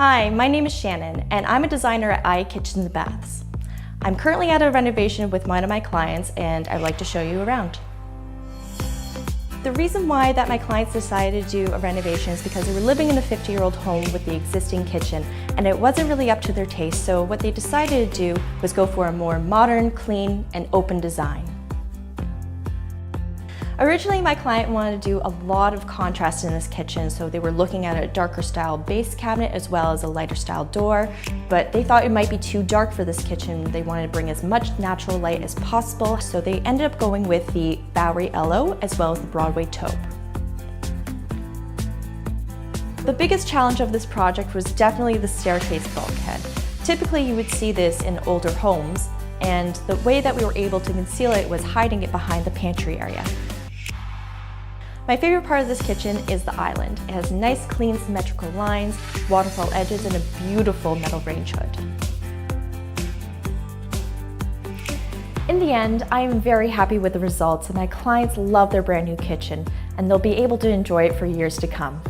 Hi, my name is Shannon, and I'm a designer at AyA Kitchens and Baths. I'm currently at a renovation with one of my clients, and I'd like to show you around. The reason why that my clients decided to do a renovation is because they were living in a 50-year-old home with the existing kitchen, and it wasn't really up to their taste, so what they decided to do was go for a more modern, clean, and open design. Originally, my client wanted to do a lot of contrast in this kitchen, so they were looking at a darker style base cabinet as well as a lighter style door, but they thought it might be too dark for this kitchen. They wanted to bring as much natural light as possible, so they ended up going with the Bowery Yellow as well as the Broadway Taupe. The biggest challenge of this project was definitely the staircase bulkhead. Typically, you would see this in older homes, and the way that we were able to conceal it was hiding it behind the pantry area. My favorite part of this kitchen is the island. It has nice, clean, symmetrical lines, waterfall edges, and a beautiful metal range hood. In the end, I am very happy with the results, and my clients love their brand new kitchen, and they'll be able to enjoy it for years to come.